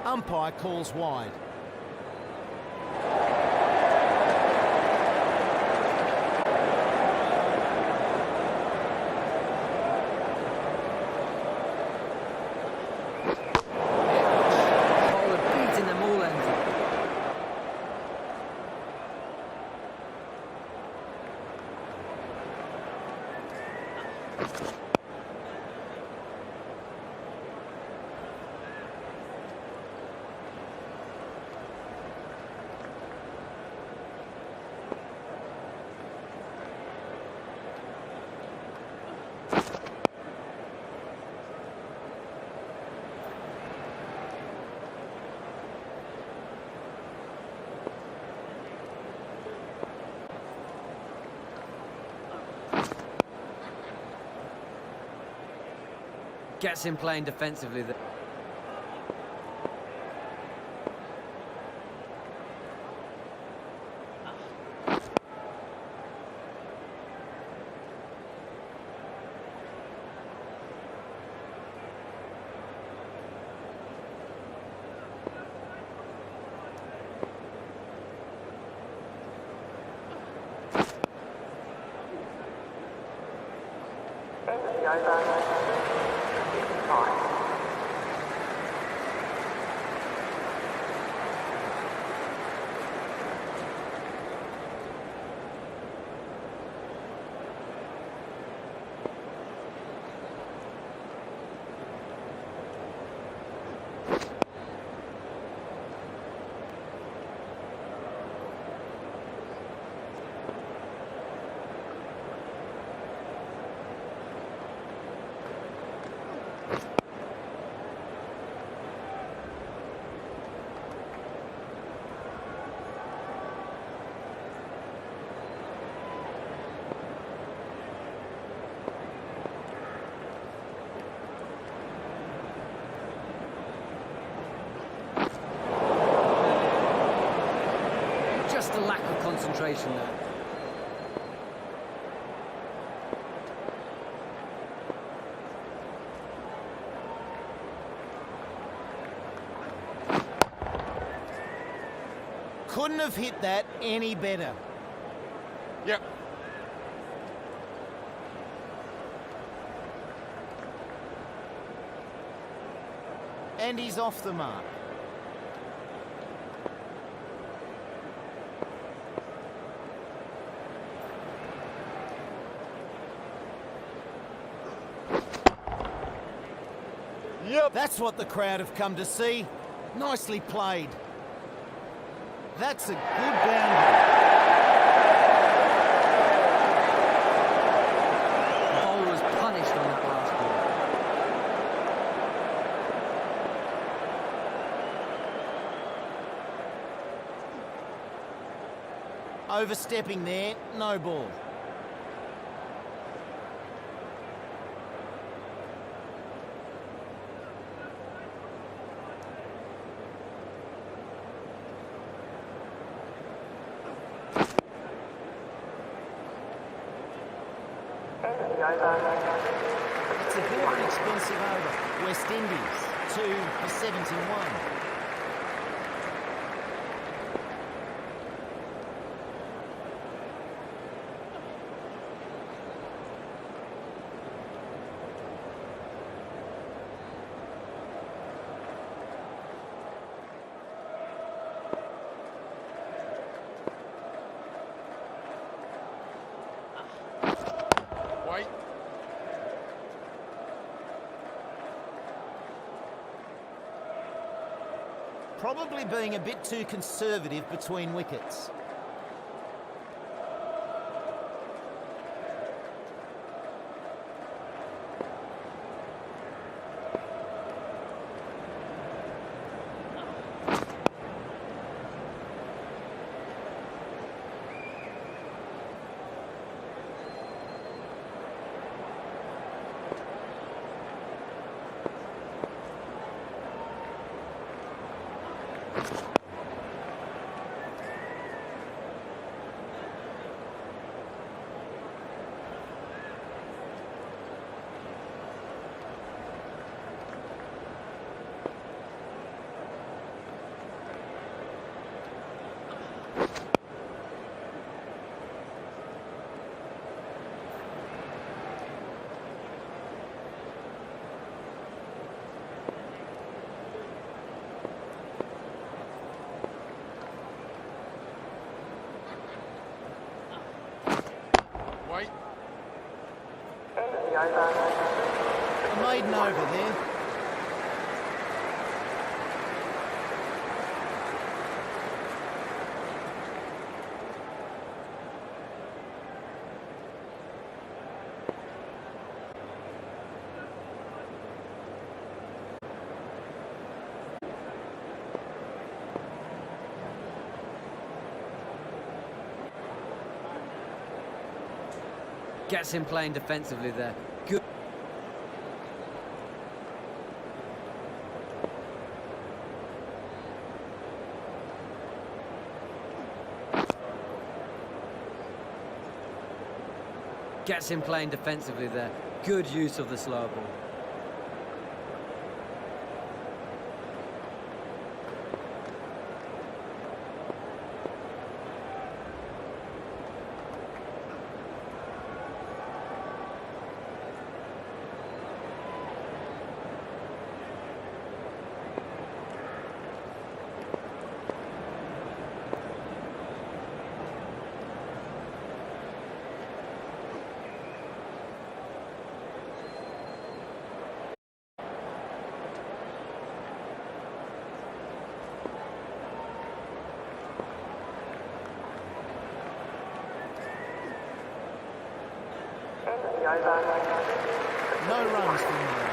Umpire calls wide. Gets him playing defensively there. Just a lack of concentration there. Couldn't have hit that any better. Yep. And he's off the mark. Yep. That's what the crowd have come to see. Nicely played. That's a good boundary. The bowler was punished on that last ball. Overstepping there, no ball. It's a very expensive over. West Indies, 2 for 71. Wait. Probably being a bit too conservative between wickets. A maiden over there. Gets him playing defensively there. Good. Gets him playing defensively there. Good use of the slow ball. No runs from there.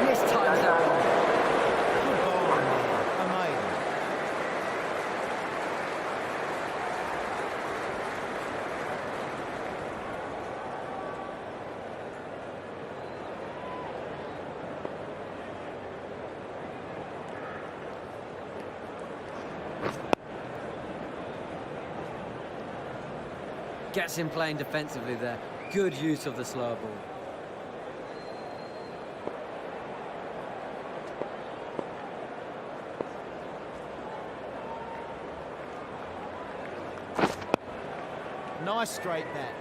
Mistimes that one. Good ball in there. A maiden. Gets him playing defensively there. Good use of the slow ball. Nice straight bat.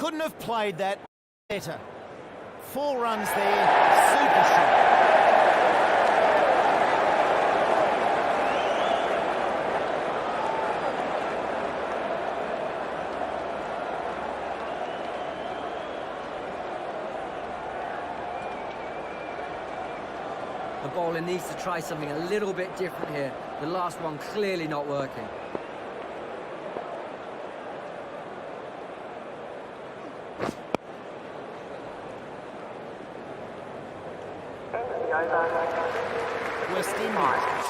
Couldn't have played that better. 4 runs there, super shot. The bowler needs to try something a little bit different here. The last one clearly not working. West Indies.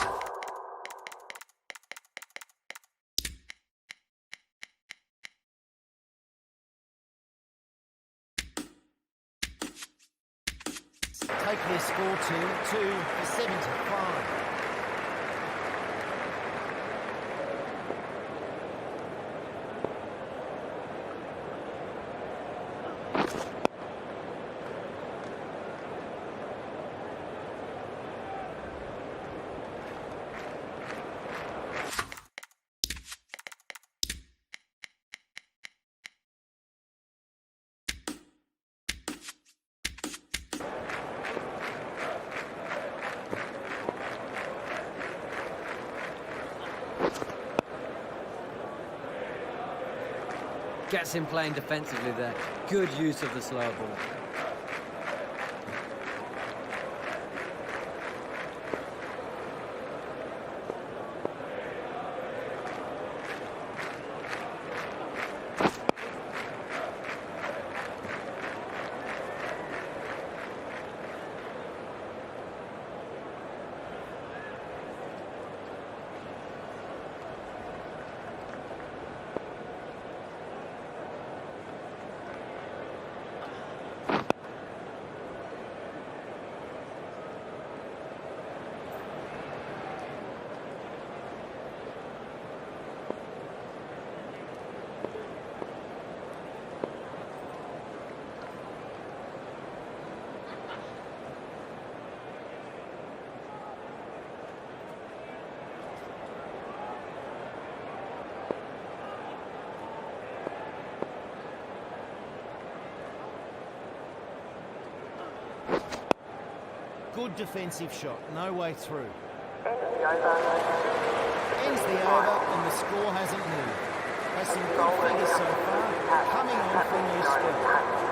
Take their score to 2 for 75. Gets him playing defensively there. Good use of the slow ball. Good defensive shot, no way through. Ends the over and the score hasn't moved. Has some good figures so far, coming on from new spell.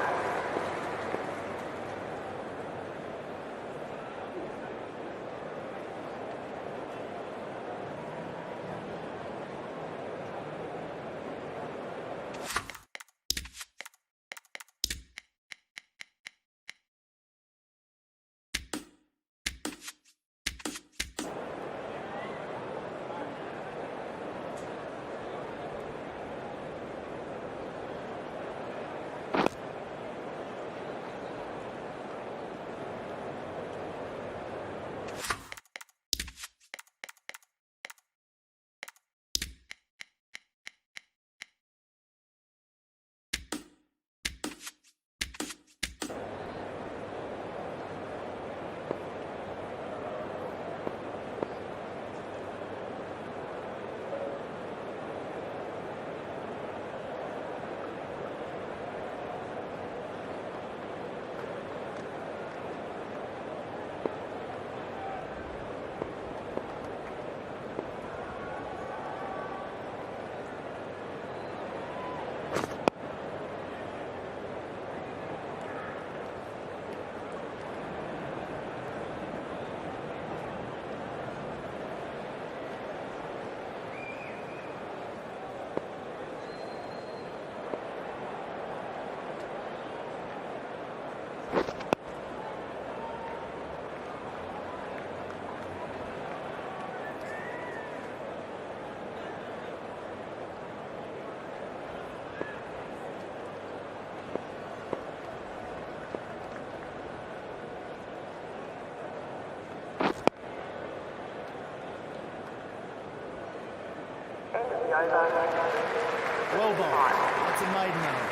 Well bowled. That's a maiden over.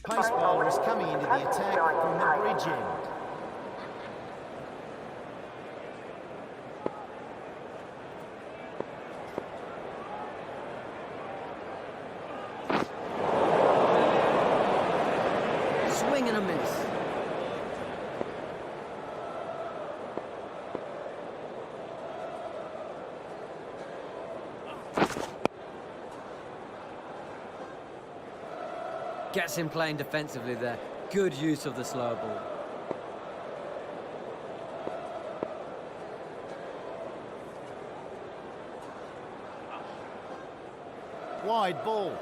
Pace bowler is coming into the attack from the bridge end. Swing and a miss. Gets him playing defensively there. Good use of the slow ball. Wide ball.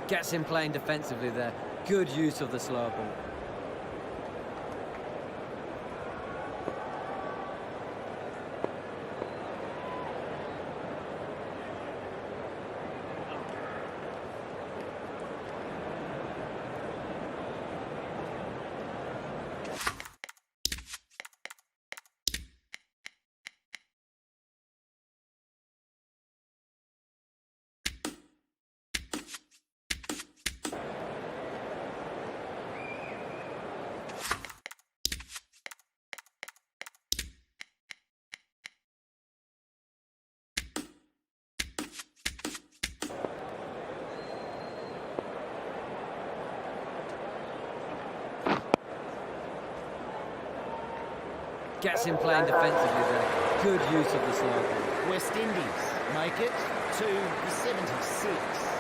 Gets him playing defensively there. Good use of the slow ball. Gets him playing defensively there. Good use of the slow ball. West Indies make it to the 76.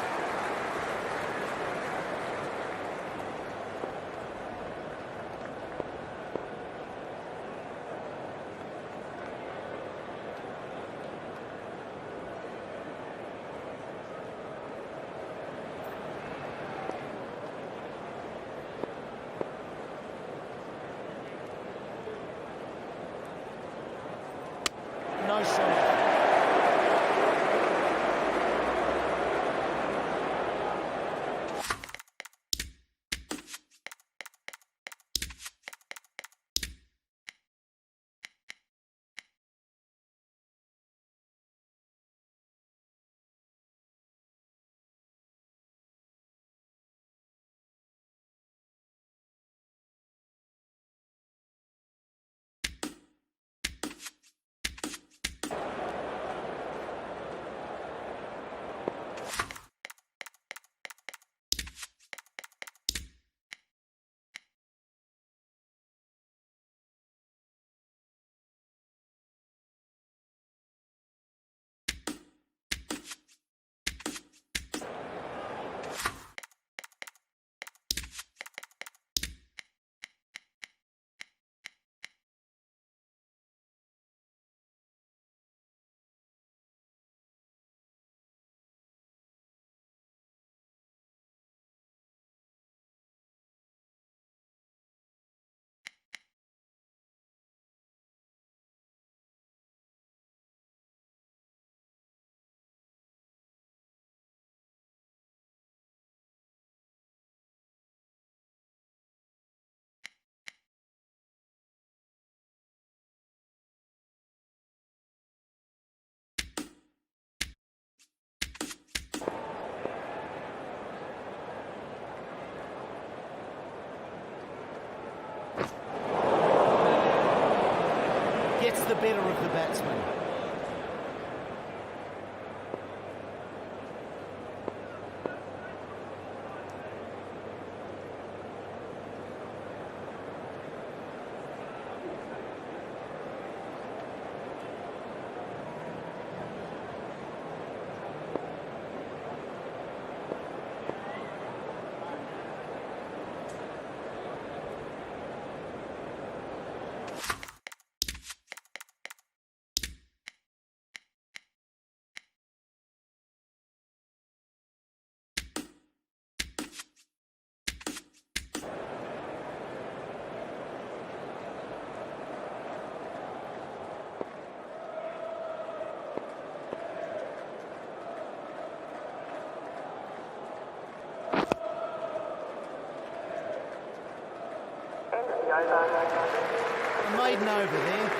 No shot. Gets the better of the batsman. A maiden over there.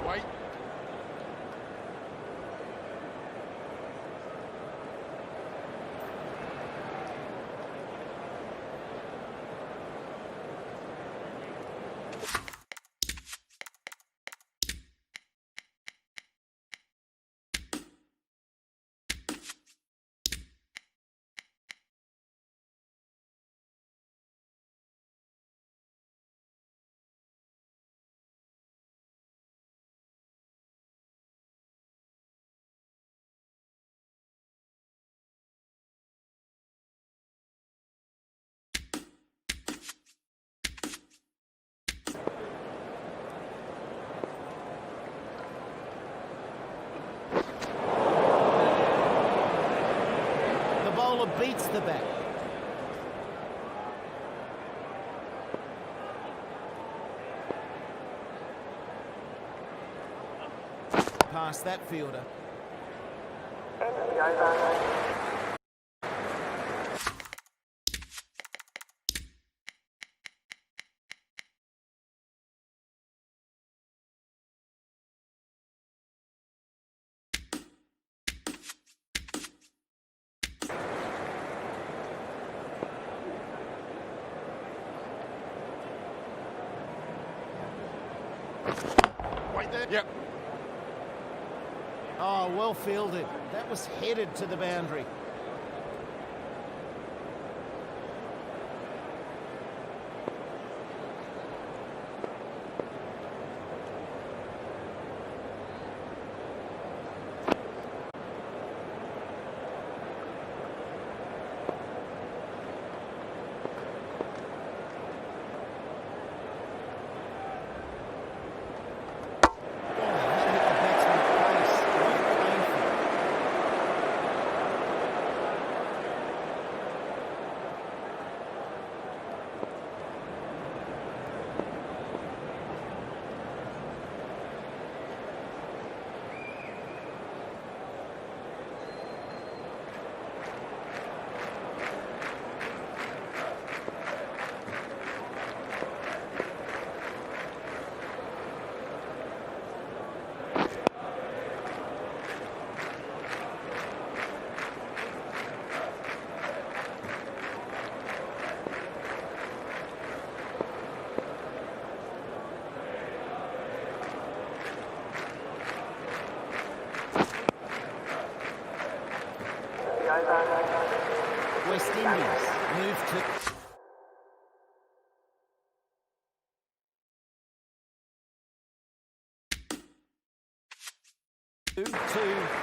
Wait. The bowler beats the bat. Past that fielder. Wait there. Yep. Oh, well fielded. That was headed to the boundary. West Indies move to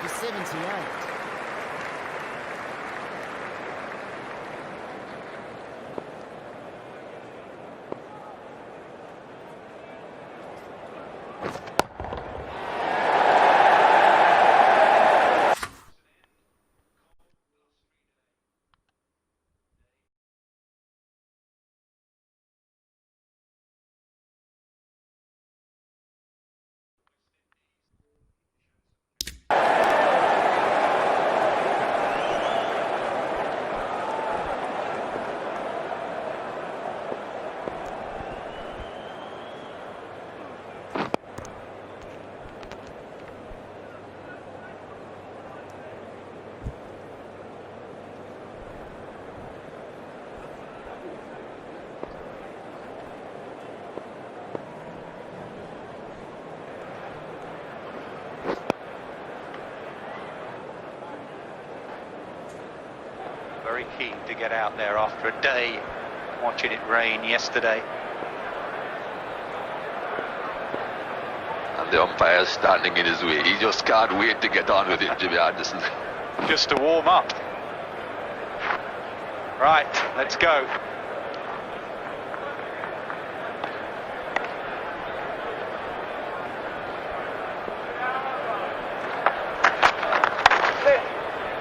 78. very keen to get out there after a day watching it rain yesterday. And the umpire's standing in his way. He just can't wait to get on with it, Jimmy Anderson. Just to warm up. Right, let's go.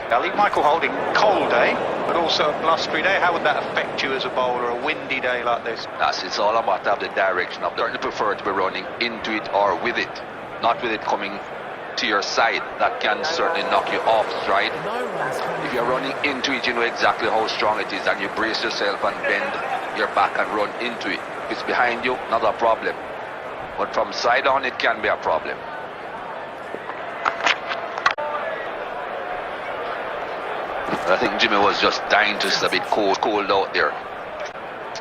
Now, leave Michael Holding cold day, but also a blustery day. How would that affect you as a bowler, a windy day like this? Yes, it's all about the direction of the. I prefer to be running into it or with it, not with it coming to your side. That can certainly knock you off stride. If you're running into it, you know exactly how strong it is, and you brace yourself and bend your back and run into it. If it's behind you, not a problem. But from side on, it can be a problem. I think Jimmy was just dying to a bit cold out there.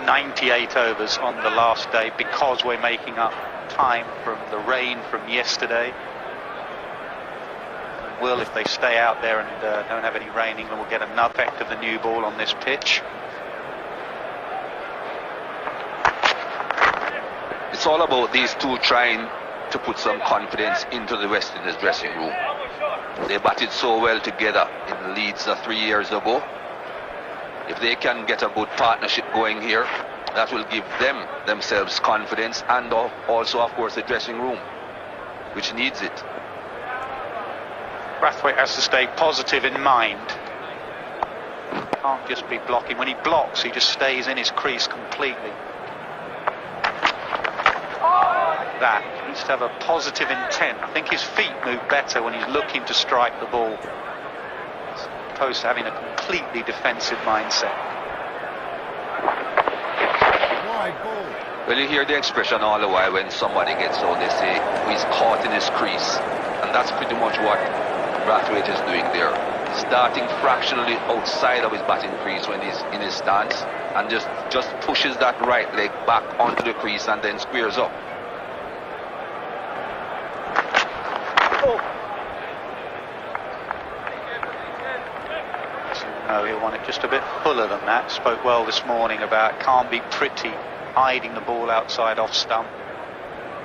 98 overs on the last day because we're making up time from the rain from yesterday. Will, if they stay out there and don't have any rain, England will get another effect of the new ball on this pitch. It's all about these two trying to put some confidence into the West Indies dressing room. They batted so well together in Leeds 3 years ago. If they can get a good partnership going here, that will give themselves confidence, and also, of course, the dressing room, which needs it. Brathwaite has to stay positive in mind. Can't just be blocking. When he blocks, he just stays in his crease completely. That. He needs to have a positive intent. I think his feet move better when he's looking to strike the ball, as opposed to having a completely defensive mindset. Well, you hear the expression all the while when somebody gets out, they say, he's caught in his crease. And that's pretty much what Brathwaite is doing there. Starting fractionally outside of his batting crease when he's in his stance, and just pushes that right leg back onto the crease and then squares up. No, he'll want it just a bit fuller than that. Spoke well this morning about can't be pretty, hiding the ball outside off stump.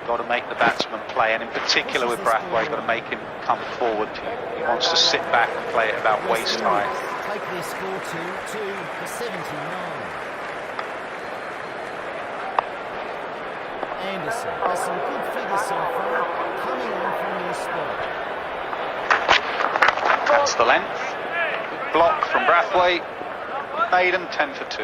Got to make the batsman play, and in particular with Brathwaite, got to make him come forward. He wants to sit back and play it about waist high. Take their score to 79. Anderson has some good figures so far, coming on from your spot. That's the length. Block from Brathwaite. Made him 10 for 2.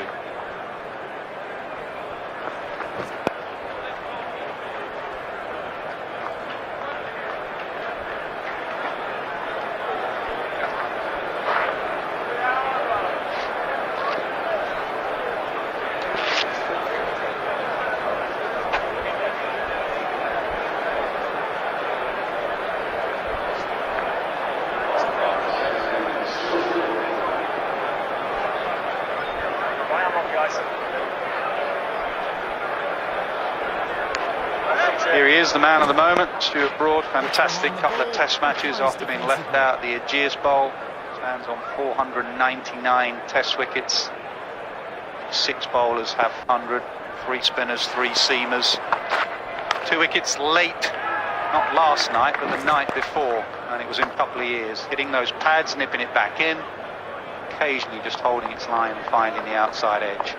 Here he is, the man of the moment, Stuart Broad. Fantastic couple of test matches after being left out at the Ageas Bowl. Stands on 499 test wickets. 6 bowlers have 100, 3 spinners, 3 seamers. 2 wickets late, not last night, but the night before, and it was in a couple of years. Hitting those pads, nipping it back in, occasionally just holding its line and finding the outside edge.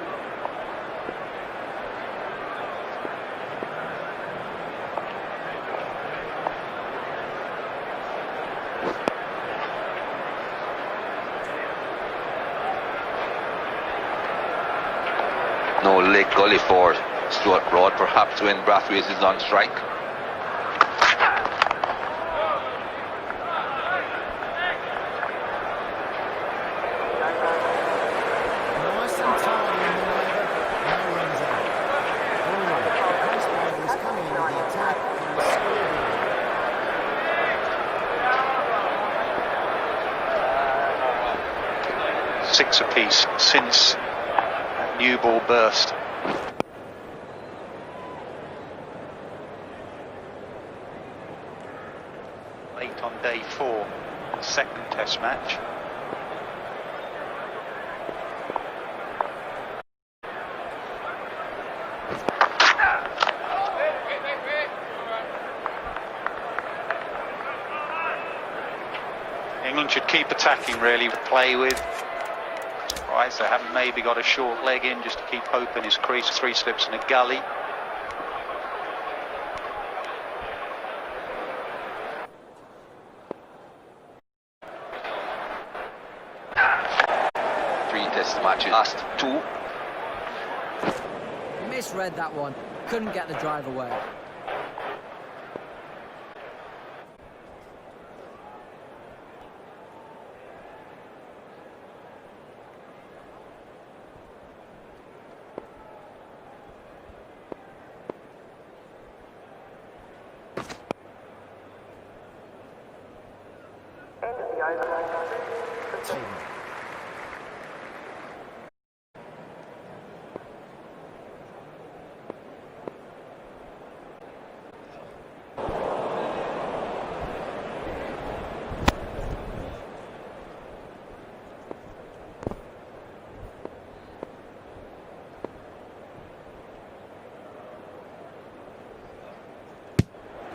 No leg gully for Stuart Broad, perhaps when Brathwaite is on strike. Nice and tidy in the ladder, no runs out. The pace bowler is coming into the attack from the scoreboard. 6 apiece since new ball burst. Late on day 4, the second test match. England should keep attacking, really, to play with. Surprised they haven't maybe got a short leg in just to keep Hope in his crease. 3 slips in a gully. Test matches, last 2. Misread that one. Couldn't get the drive away.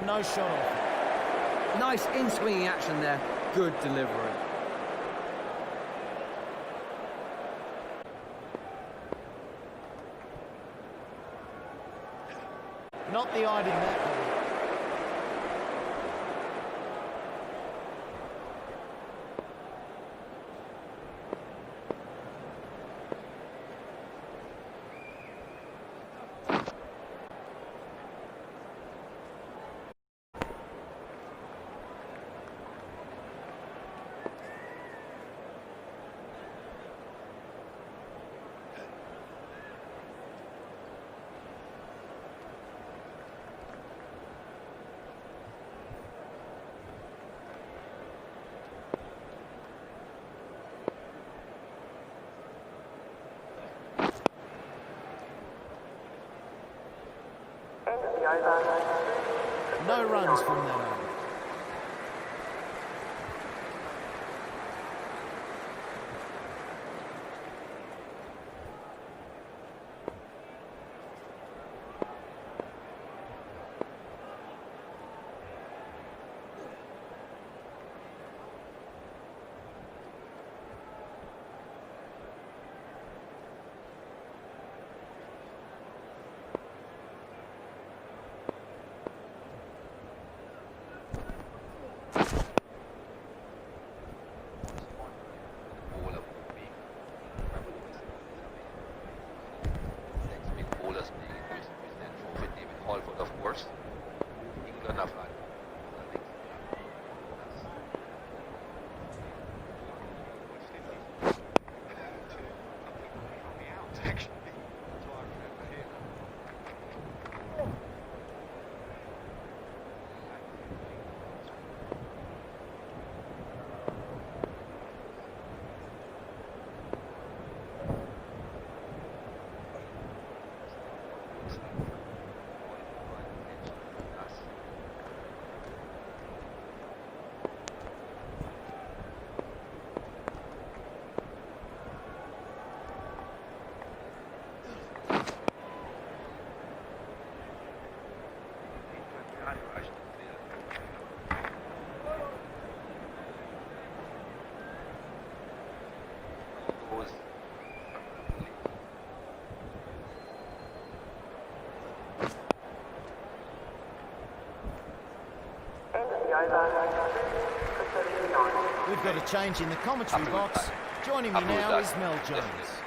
No shot off. Nice in-swinging action there. Good delivery. Not the eye in that ball. No runs from that over. We've got a change in the commentary box. Joining me now is Mel Jones.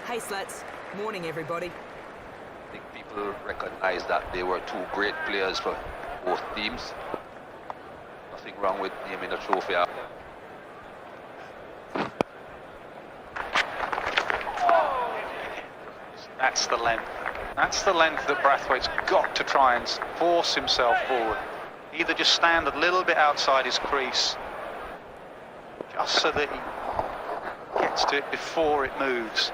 Hey Slats, morning everybody. I think people recognize that they were 2 great players for both teams. Nothing wrong with naming a trophy. That's the length. That's the length that Brathwaite's got to try and force himself forward. Either just stand a little bit outside his crease, just so that he gets to it before it moves.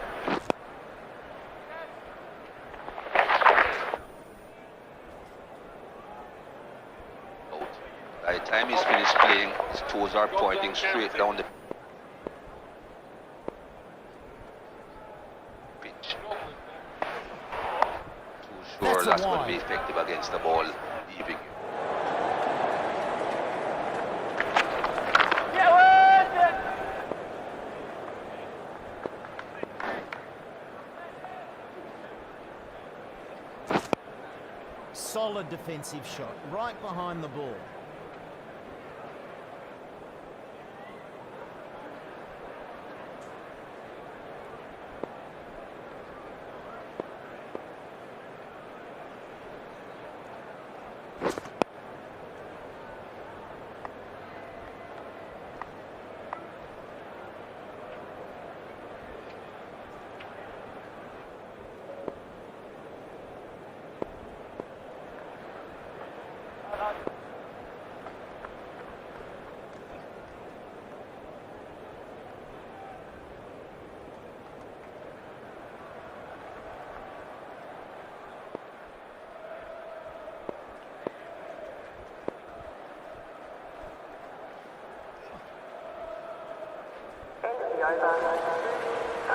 By the time he's finished playing, his toes are pointing straight down the pitch. Too sure that's going to be effective against the ball leaving. solid defensive shot, right behind the ball.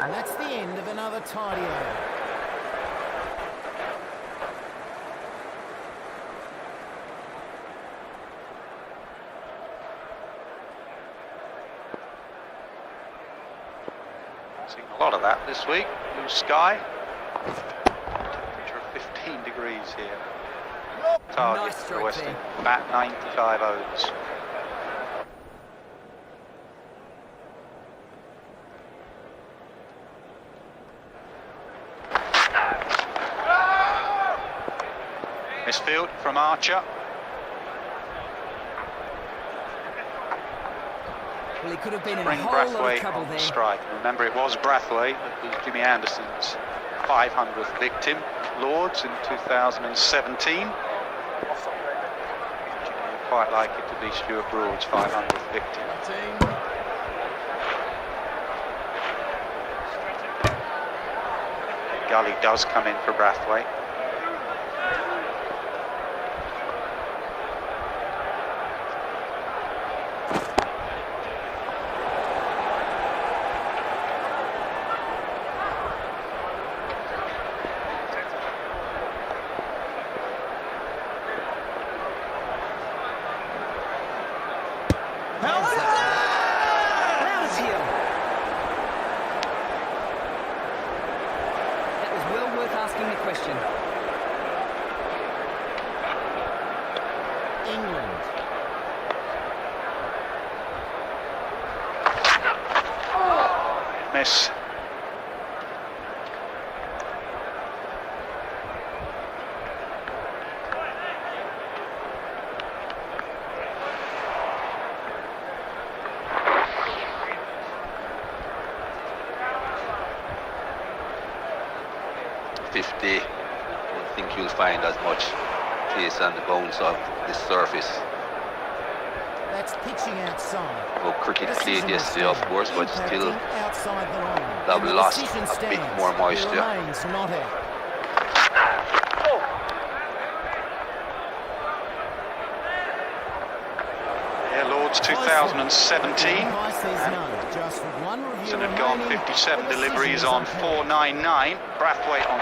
And that's the end of another tidy over. Seeing a lot of that this week. Blue sky. Temperature of 15 degrees here. Target Nice for strike Western. there. Bat 95 overs. Misfield from Archer. Well, he could have been in a Bring whole lot of Brathwaite trouble on there. strike. Remember, it was Brathwaite that was Jimmy Anderson's 500th victim at Lords in 2017. You'd quite like it to be Stuart Broad's 500th victim. Gully does come in for Brathwaite. Rouse heel. That was well worth asking the question. England. Miss. I don't think you'll find as much pace on the bounce of this surface. That's pitching outside. Well, cricket played Decision yesterday, will of course, but stand. still Impacting outside the line. they've And the lost decision a bit stands. more He moisture. remains not out. Yeah, Lords 2017. Advice says no. Just one review And have gone remaining. 57 The decision deliveries is on upheld. 499. Brathwaite on.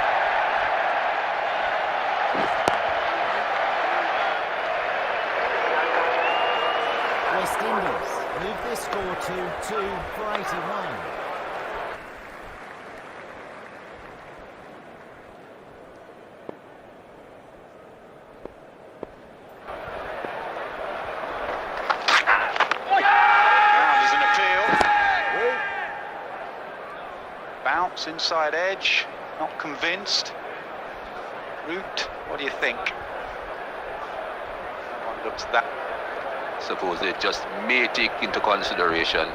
West Indies move their score to 2 for 81. Now there's an appeal. Bounce inside edge. Not convinced. Root, what do you think? One looks that. Suppose they just may take into consideration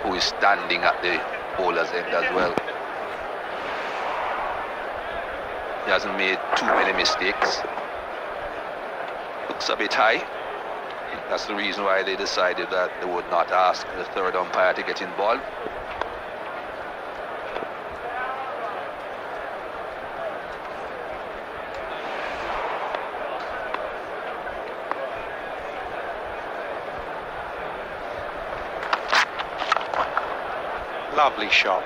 who is standing at the bowler's end as well. He hasn't made too many mistakes. Looks a bit high. That's the reason why they decided that they would not ask the third umpire to get involved. Lovely shot.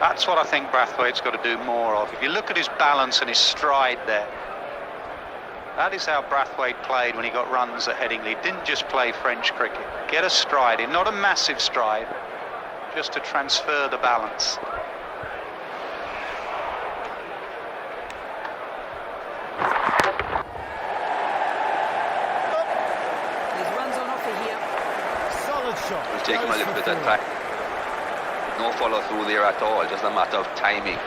That's what I think Brathwaite's got to do more of. If you look at his balance and his stride there, that is how Brathwaite played when he got runs at Headingley. He didn't just play French cricket. Get a stride in, not a massive stride, just to transfer the balance. shot. It'll take him a Goes little for bit of three. time. No follow through there at all, just a matter of timing.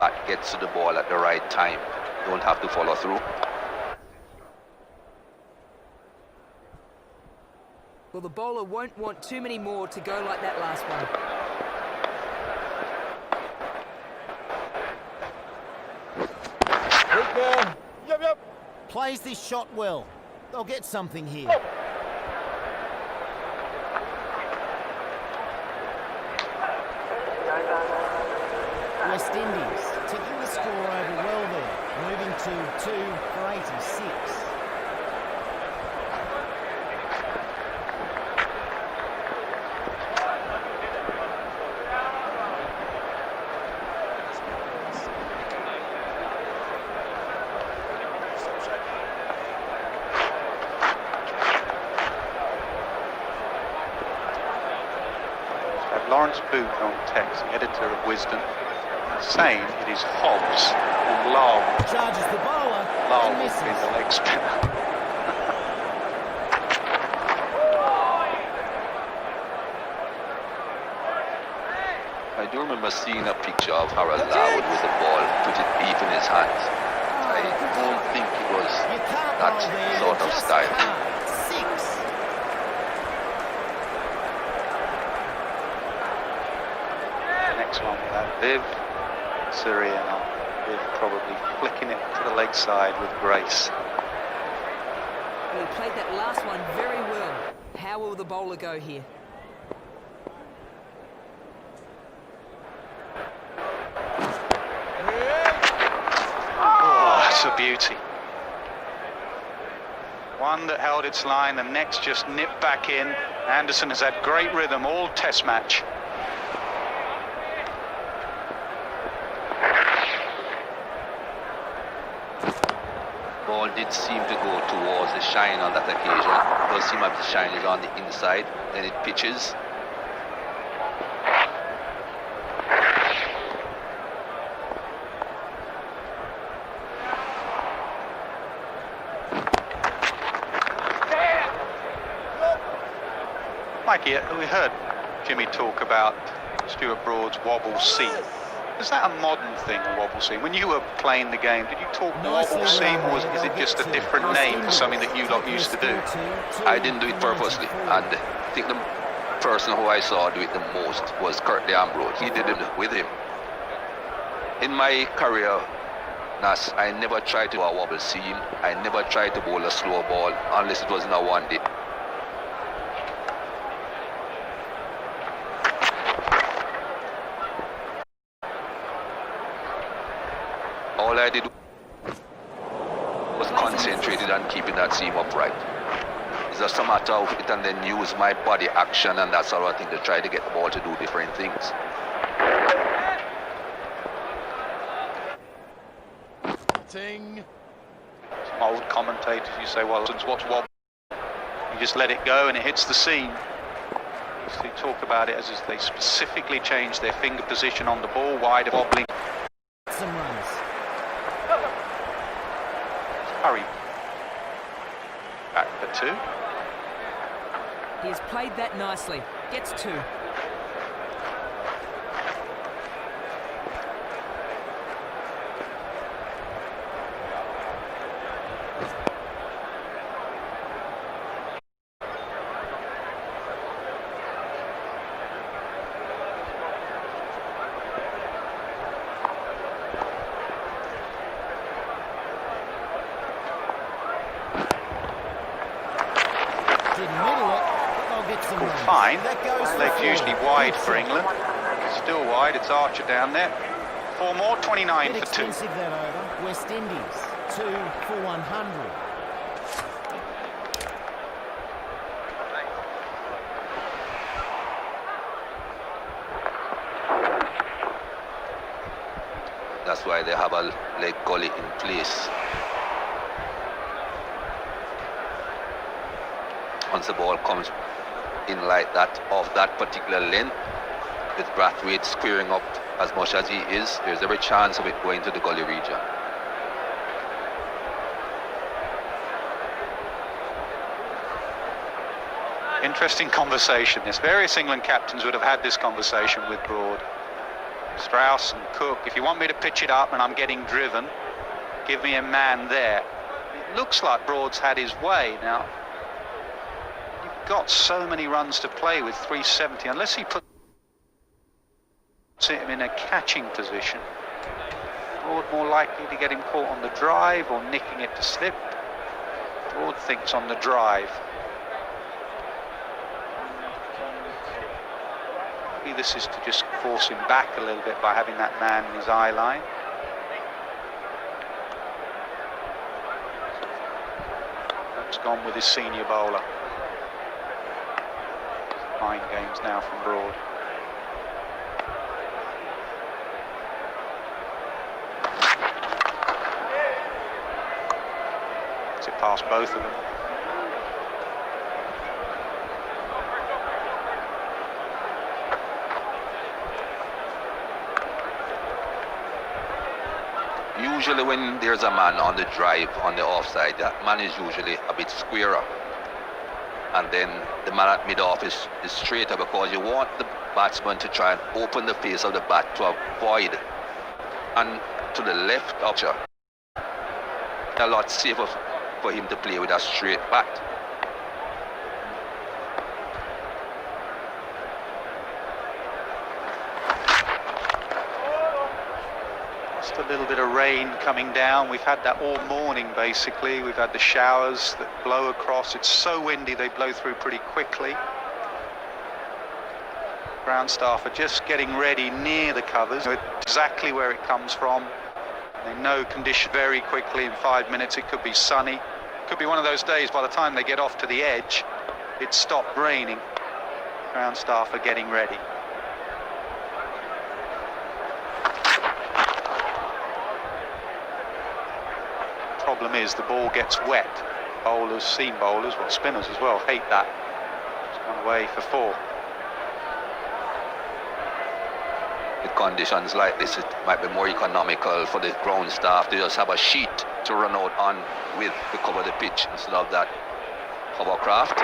That gets to the ball at the right time. Don't have to follow through. Well, the bowler won't want too many more to go like that last one. Yep. Plays this shot well. They'll get something here. West Indies taking the score over well there, moving to 2 for 86. Lawrence Booth on text, the editor of Wisdom, saying it is Hobbs and Lyle. Charges the bowler Lyle and will misses. be the leg spinner. I do remember seeing a picture of Harold Larwood with the ball, put it deep in his hands. I don't think it was You can't that bowl there, sort you of just style. can't. 6. Next one we have Viv Siriano. Viv probably flicking it to the leg side with grace. Well, he played that last one very well. How will the bowler go here? Oh, it's a beauty. One that held its line, the next just nipped back in. Anderson has had great rhythm all test match. Ball did seem to go towards the shine on that occasion. It does seem like the shine is on the inside, then it pitches. Mikey, we heard Jimmy talk about Stuart Broad's wobble seam. Is that a modern thing, a wobble seam? When you were playing the game, did you talk wobble seam, or is it just a different name for something that you lot used to do? I didn't do it purposely, and I think the person who I saw do it the most was Curtly Ambrose. He did it with him. In my career, Nas, I never tried to do a wobble seam. I never tried to bowl a slow ball unless it was in a one-day. All I did was concentrated on keeping that seam upright. It's just a matter of it and then use my body action and that sort of thing to try to get the ball to do different things. Ting. Some old commentators, you say, well, since what's wobble? You just let it go and it hits the seam. So they talk about it as if they specifically change their finger position on the ball, wide of wobbling. Some runs. Hurry. Back for 2. He has played that nicely. Gets 2. Didn't middle it, but they'll get some runs. Fine. That goes for Leg's 4. usually wide Good for set. England. Still wide, it's Archer down there. 4 more, 29 Bit for 2. expensive that over. West Indies, 2 for 100. That's why they have a leg gully in place. Once the ball comes in like that, of that particular length, with Brathwaite squaring up as much as he is, there's every chance of it going to the gully region. Interesting conversation. This various England captains would have had this conversation with Broad. Strauss and Cook, if you want me to pitch it up and I'm getting driven, give me a man there. It looks like Broad's had his way. Now, you've got so many runs to play with 370, unless he puts him in a catching position. Broad more likely to get him caught on the drive or nicking it to slip. Broad thinks on the drive. Maybe this is to just force him back a little bit by having that man in his eye line. Broad's gone with his senior bowler. Mind games now from Broad. It past both of them. Usually when there's a man on the drive on the offside, that man is usually a bit squarer, and then the man at mid-off is straighter, because you want the batsman to try and open the face of the bat to avoid, and to the left of you. A lot safer for him to play with a straight bat. Just a little bit of rain coming down. We've had that all morning basically. We've had the showers that blow across. It's so windy they blow through pretty quickly. Ground staff are just getting ready near the covers. They know exactly where it comes from. They know condition very quickly. In 5 minutes it could be sunny. Could be one of those days by the time they get off to the edge, it's stopped raining. Ground staff are getting ready. Problem is the ball gets wet. Bowlers, seam bowlers, well spinners as well, hate that. It's gone away for 4. With conditions like this, it might be more economical for the ground staff to just have a sheet to run out on with to cover the pitch instead of that hovercraft.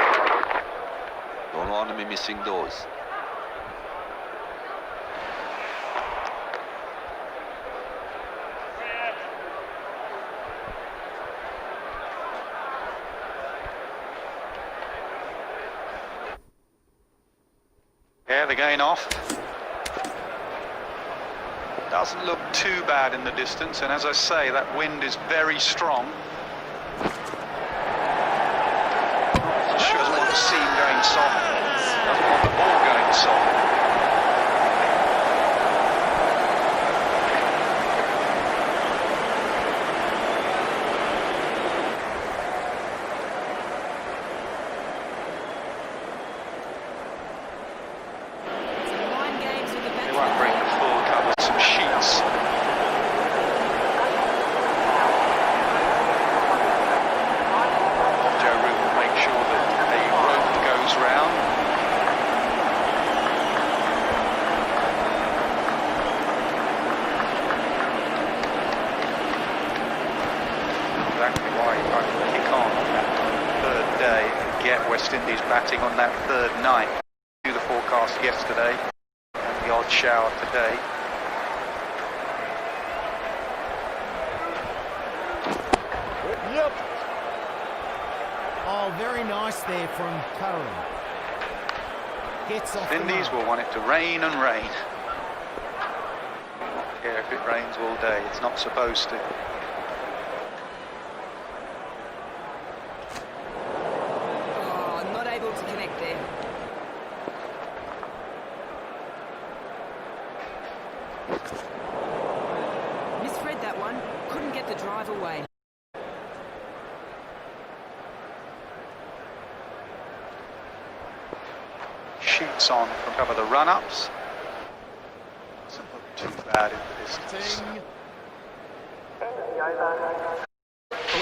Don't want to be missing those. Yeah, they're going off. Doesn't look too bad in the distance, and as I say, that wind is very strong. She doesn't want the seam going soft, doesn't want the ball going soft. They won't bring the full cover, some sheets. Joe Root will make sure that a rope goes round. Exactly why he tried to kick on that third day and get West Indies batting on that third night. Do the forecast yesterday. The odd shower today. Yep. Oh, very nice there from Curran. Gets off the Indies mark. will want it to rain and rain. I don't care if it rains all day, it's not supposed to. Oh, not able to connect there. Misread that one. Couldn't get the drive away. Sheets on from cover the run-ups. Doesn't look too bad in the distance. Ting.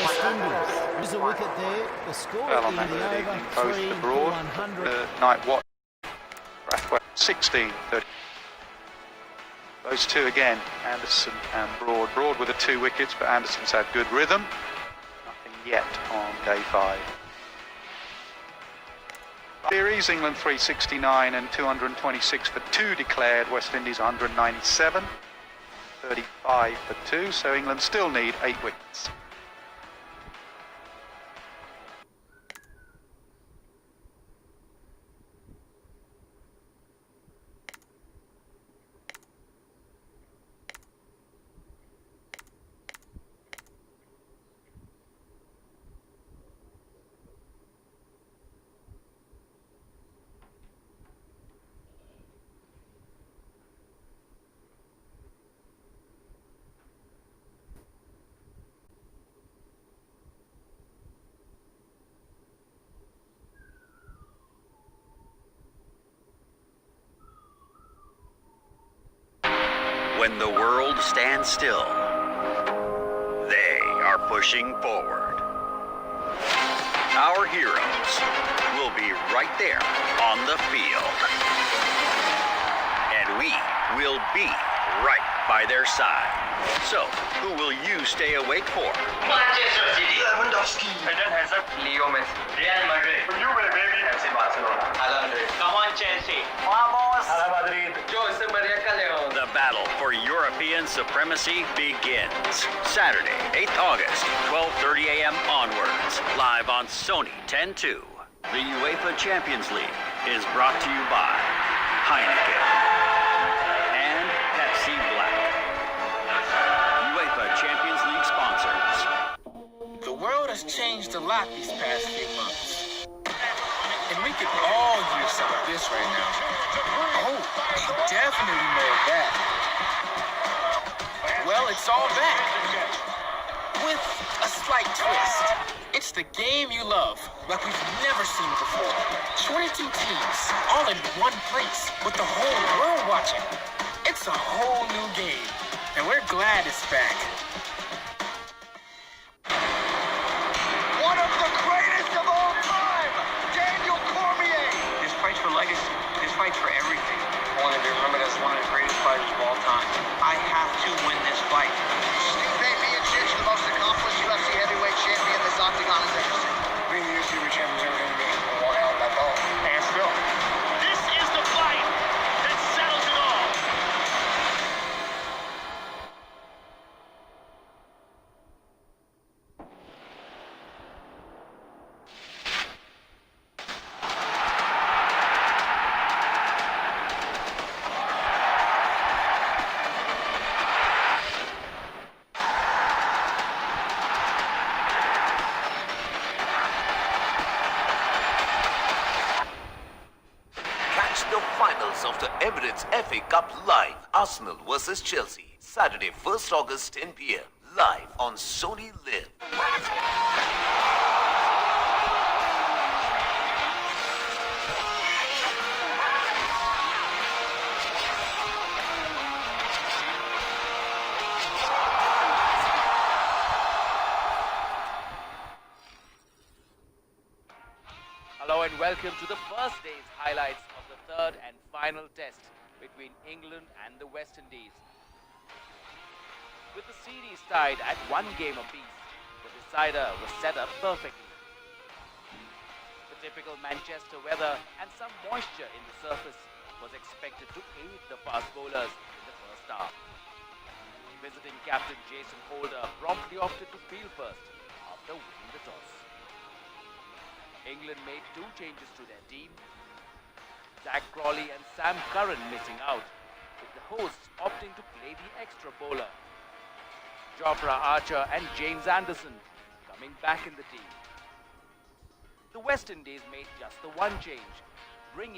West Indies. There's a wicket there. The score Well, at on the that end of third the evening, over, both 3 the for Broad, 100. Night Watch, Brathwaite 16, 30. Those two again, Anderson and Broad. Broad with the 2 wickets, but Anderson's had good rhythm. Nothing yet on day 5. Series, England 369 and 226 for 2 declared, West Indies 197, 35 for 2, so England still need 8 wickets. When the world stands still, they are pushing forward. Our heroes will be right there on the field. And we will be right by their side. So, who will you stay awake for? Manchester City, Lewandowski, Eden Hazard, Leo Messi, Real Madrid, Juve baby, FC Barcelona, Alan Rey. Come on Chelsea, vamos, Real Madrid, Jose Maria Callejon. The battle for European supremacy begins. Saturday, 8th August, 12:30 a.m. onwards, live on Sony 10-2. The UEFA Champions League is brought to you by Heineken and Pepsi Black. UEFA Champions League sponsors. The world has changed a lot these past few months. And we could all use some of this right now. Oh, we definitely know that. Well, it's all back. With a slight twist. It's the game you love, like we've never seen before. 22 teams, all in one place, with the whole world watching. It's a whole new game, and we're glad it's back. One of the greatest of all time, Daniel Cormier. This fight's for legacy. This fight's for everything. I want to be remembered as one of the greatest fighters of all time. I have to win this fight. Stipe Miocic, the most accomplished UFC heavyweight champion this octagon has ever seen. Being the UFC champion is everything to me. I want out that ball. And still. This is the fight that settles it all. Catch the finals of the Emirates FA Cup live. Arsenal vs Chelsea. Saturday, 1st August, 10 p.m. Live on Sony Live. Hello and welcome to the first day's highlights of the third and final test between England and the West Indies. With the series tied at 1 game apiece, the decider was set up perfectly. The typical Manchester weather and some moisture in the surface was expected to aid the fast bowlers in the first half. Visiting captain Jason Holder promptly opted to field first after winning the toss. England made 2 changes to their team. Zach Crawley and Sam Curran missing out, with the hosts opting to play the extra bowler. Jofra Archer and James Anderson coming back in the team. The West Indies made just the 1 change,